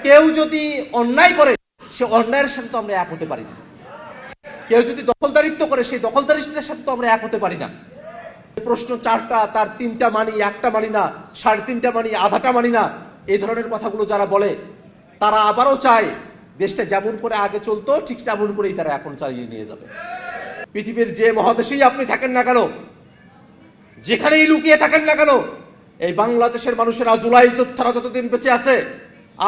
কেউ যদি অন্যায় করে সে অন্যায়ের সাথে তো আমরা এক হতে পারি না। কেউ যদি দখলদারিত্ব করে সেই দখলদারিত্বের সাথে তো আমরা এক হতে পারি না। প্রশ্ন চারটা, তার তিনটা মানি, একটা মানি না, সাড়ে তিনটা মানি, আধাটা মানি না, এই ধরনের কথাগুলো যারা বলে তারা আবারও চায় দেশটা যেমন করে আগে চলতো ঠিক তেমন করেই তারা এখন চালিয়ে নিয়ে যাবে। পৃথিবীর যে মহাদেশেই আপনি থাকেন না কেন, যেখানেই লুকিয়ে থাকেন না কেন, এই বাংলাদেশের মানুষেরা জুলাই যোদ্ধারা যতদিন বেঁচে আছে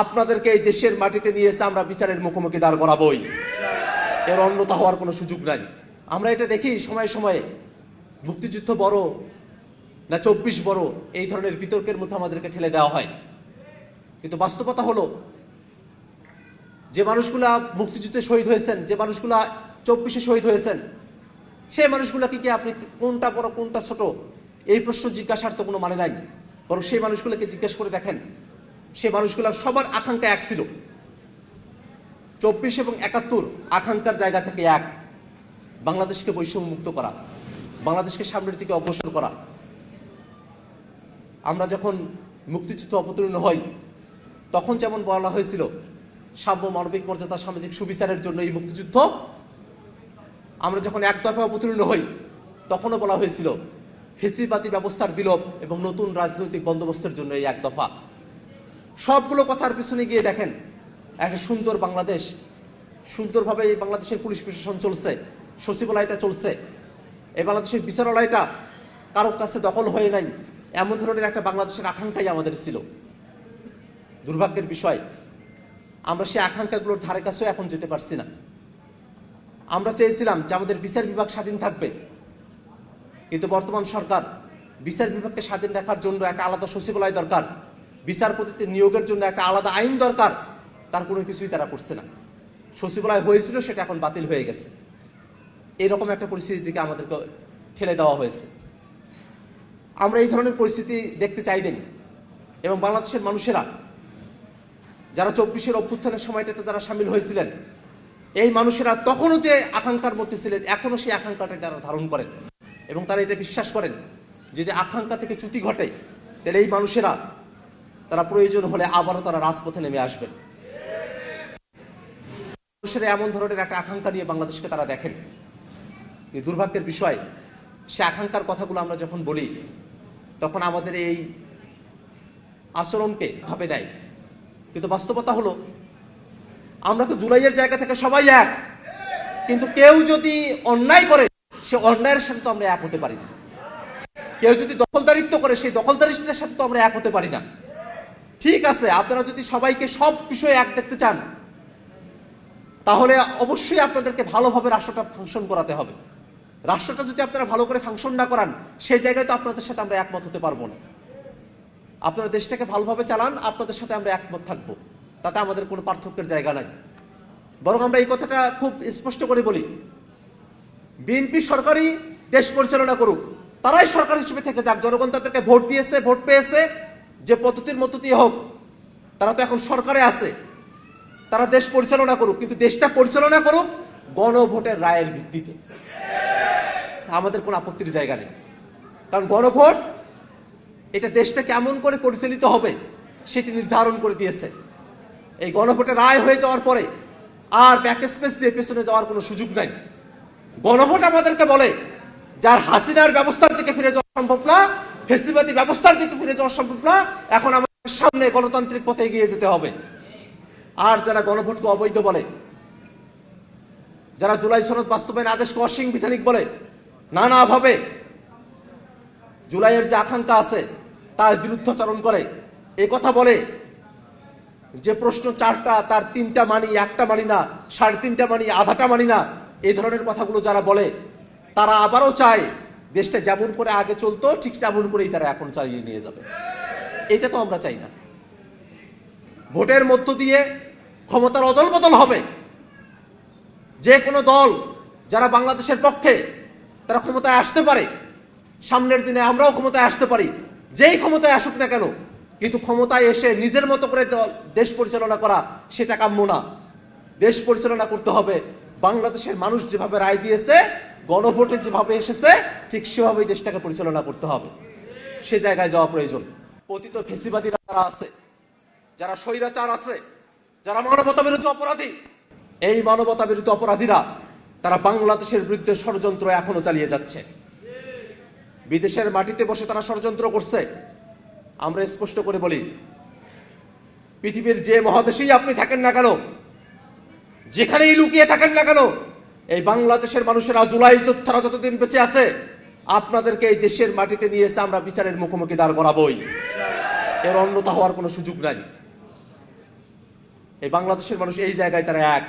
আপনাদেরকে এই দেশের মাটিতে নিয়ে এসে আমরা বিচারের মুখোমুখি দাঁড় করাবই। এর অন্যথা হওয়ার কোনো সুযোগ নাই। আমরা এটা দেখি সময়ে সময়ে মুক্তিযুদ্ধ বড় না 24 বড়, এই ধরনের বিতর্কের মধ্যে আমাদেরকে ঠেলে দেওয়া হয়। কিন্তু বাস্তবতা হলো যে মানুষগুলা মুক্তিযুদ্ধে শহীদ হয়েছেন, যে মানুষগুলা 24-এ শহীদ হয়েছেন, সেই মানুষগুলাকে কি আপনি কোনটা বড় কোনটা ছোট এই প্রশ্ন জিজ্ঞাসার তো কোনো মানে নাই। বরং সেই মানুষগুলোকে জিজ্ঞেস করে দেখেন, সেই মানুষগুলার সবার আকাঙ্ক্ষা এক ছিল। 24 এবং 71 আকাঙ্ক্ষার জায়গা থেকে এক, বাংলাদেশকে বৈষম্য মুক্ত করা, বাংলাদেশকে সামনের দিকে অগ্রসর করা। আমরা যখন মুক্তিযুদ্ধ অবতীর্ণ হই তখন যেমন বলা হয়েছিল সাম্য, মানবিক মর্যাদা, সামাজিক সুবিচারের জন্য এই মুক্তিযুদ্ধ। আমরা যখন এক দফা অবতীর্ণ হই তখনও বলা হয়েছিল ফ্যাসিবাদী ব্যবস্থার বিলোপ এবং নতুন রাজনৈতিক বন্দোবস্তের জন্য এই এক দফা। সবগুলো কথার পিছনে গিয়ে দেখেন একটা সুন্দর বাংলাদেশ, সুন্দরভাবে এই বাংলাদেশের পুলিশ প্রশাসন চলছে, সচিবালয়টা চলছে, এই বাংলাদেশের বিচারালয়টা কারোর কাছে দখল হয়ে নাই, এমন ধরনের একটা বাংলাদেশের আকাঙ্ক্ষাই আমাদের ছিল। দুর্ভাগ্যের বিষয় আমরা সেই আকাঙ্ক্ষাগুলোর ধারে কাছেও এখন যেতে পারছি না। আমরা চেয়েছিলাম যে আমাদের বিচার বিভাগ স্বাধীন থাকবে, কিন্তু বর্তমান সরকার বিচার বিভাগকে স্বাধীন রাখার জন্য একটা আলাদা সচিবালয় দরকার, বিচারপতিতে নিয়োগের জন্য একটা আলাদা আইন দরকার, তার কোনো কিছুই তারা করছে না। সচিবালয় হয়েছিল সেটা এখন বাতিল হয়ে গেছে। এরকম একটা পরিস্থিতির দিকে আমাদেরকে ঠেলে দেওয়া হয়েছে। আমরা এই ধরনের পরিস্থিতি দেখতে চাইনি এবং বাংলাদেশের মানুষেরা যারা 24-এর অভ্যুত্থানের সময়টাতে যারা সামিল হয়েছিলেন, এই মানুষেরা তখনও যে আকাঙ্ক্ষার মধ্যে ছিলেন এখনো সেই আকাঙ্ক্ষাটা তারা ধারণ করেন এবং তারা এটা বিশ্বাস করেন যদি আকাঙ্ক্ষা থেকে চ্যুতি ঘটে তাহলে এই মানুষেরা তারা প্রয়োজন হলে আবারও তারা রাজপথে নেমে আসবেন। মানুষেরা এমন ধরনের একটা আকাঙ্ক্ষা নিয়ে বাংলাদেশকে তারা দেখেন। এই দুর্ভাগ্যের বিষয়, সে আকাঙ্ক্ষার কথাগুলো আমরা যখন বলি তখন আমাদের এই আচরণকে ভাবে নেয়। কিন্তু বাস্তবতা হলো আমরা তো জুলাইয়ের জায়গা থেকে সবাই এক, কিন্তু কেউ যদি অন্যায় করে সে অন্যায়ের সাথে তো আমরা এক হতে পারি না। কেউ যদি দখলদারিত্ব করে সেই দখলদারিত্বের সাথে তো আমরা এক হতে পারি না। ঠিক আছে, আপনারা যদি সবাইকে সব বিষয়ে এক দেখতে চান তাহলে অবশ্যই আপনাদেরকে ভালোভাবে রাষ্ট্রটা ফাংশন করাতে হবে। রাষ্ট্রটা যদি আপনারা ভালো করে ফাংশন না করান সেই জায়গায় তো আপনাদের সাথে আমরা একমত হতে পারবো না। আপনারা দেশটাকে ভালোভাবে চালান, আপনাদের সাথে আমরা একমত থাকবো, তাতে আমাদের কোনো পার্থক্যের জায়গা নাই। বরং আমরা এই কথাটা খুব স্পষ্ট করে বলি, বিএনপি সরকারই দেশ পরিচালনা করুক, তারাই সরকার হিসেবে থেকে যাক। জনগণ তাদেরকে ভোট দিয়েছে, ভোট পেয়েছে, যে পদ্ধতির মধ্য দিয়ে হোক তারা তো এখন সরকারে আছে, তারা দেশ পরিচালনা করুক, কিন্তু দেশটা পরিচালনা করুক গণভোটের রায়ের ভিত্তিতে। আমাদের কোনো আপত্তির জায়গা নেই, কারণ গণভোট এটা দেশটা কেমন করে পরিচালিত হবে সেটি নির্ধারণ করে দিয়েছে। এই গণভোটের রায় হয়ে যাওয়ার পরে আর ব্যাক স্পেস দিয়ে পেছনে যাওয়ার কোনো সুযোগ নাই। গণভোট আমাদেরকে বলে যার হাসিনার ব্যবস্থার দিকে ফিরে যাওয়া সম্ভব না, ফ্যাসিবাদী ব্যবস্থার দিকে ফিরে যাওয়া সম্ভব না, এখন আমাদের সামনে গণতান্ত্রিক পথে এগিয়ে যেতে হবে। আর যারা গণভোটকে অবৈধ বলে, যারা জুলাই সনদ বাস্তবায়ন আদেশকে অসাংবিধানিক বলে, নানাভাবে জুলাইয়ের যে আকাঙ্ক্ষা আছে তার বিরুদ্ধাচরণ করে, এই কথা বলে যে প্রশ্ন চারটা, তার তিনটা মানি, একটা মানি না, সাড়ে তিনটা মানি, আধাটা মানি না, এই ধরনের কথাগুলো যারা বলে তারা আবারও চায় দেশটা যেমন করে আগে চলতো ঠিক তেমন করেই তারা এখন চালিয়ে নিয়ে যাবে। এটা তো আমরা চাই না। ভোটের মধ্য দিয়ে ক্ষমতার অদল বদল হবে, যে কোনো দল যারা বাংলাদেশের পক্ষে তারা ক্ষমতায় আসতে পারে, সামনের দিনে আমরাও ক্ষমতায় আসতে পারি, যেই ক্ষমতায় আসুক না কেন, কিন্তু ক্ষমতায় এসে নিজের মতো করে দেশ পরিচালনা করা সেটা কাম্য না। দেশ পরিচালনা করতে হবে বাংলাদেশের মানুষ যেভাবে রায় দিয়েছে, গণভোটে যেভাবে এসেছে ঠিক সেভাবেই দেশটাকে পরিচালনা করতে হবে। সে জায়গায় যাওয়া প্রয়োজন। পতিত ফ্যাসিবাদীরা যারা আছে, যারা স্বৈরাচার আছে, যারা মানবতা বিরোধী অপরাধী, এই মানবতা বিরোধী অপরাধীরা তারা বাংলাদেশের বিরুদ্ধে ষড়যন্ত্র এখনো চালিয়ে যাচ্ছে। বিদেশের মাটিতে বসে তারা ষড়যন্ত্র করছে। আমরা স্পষ্ট করে বলি, পৃথিবীর যে মহাদেশেই আপনি থাকেন না কেন, যেখানেই লুকিয়ে থাকেন না কেন, এই বাংলাদেশের মানুষেরা, জুলাই যোদ্ধারা যতদিন বেঁচে আছে, আপনাদেরকে এই দেশের মাটিতে নিয়ে এসে আমরা বিচারের মুখোমুখি দাঁড় করাবই। এর অন্যথা হওয়ার কোনো সুযোগ নাই। এই বাংলাদেশের মানুষ এই জায়গায় তারা এক।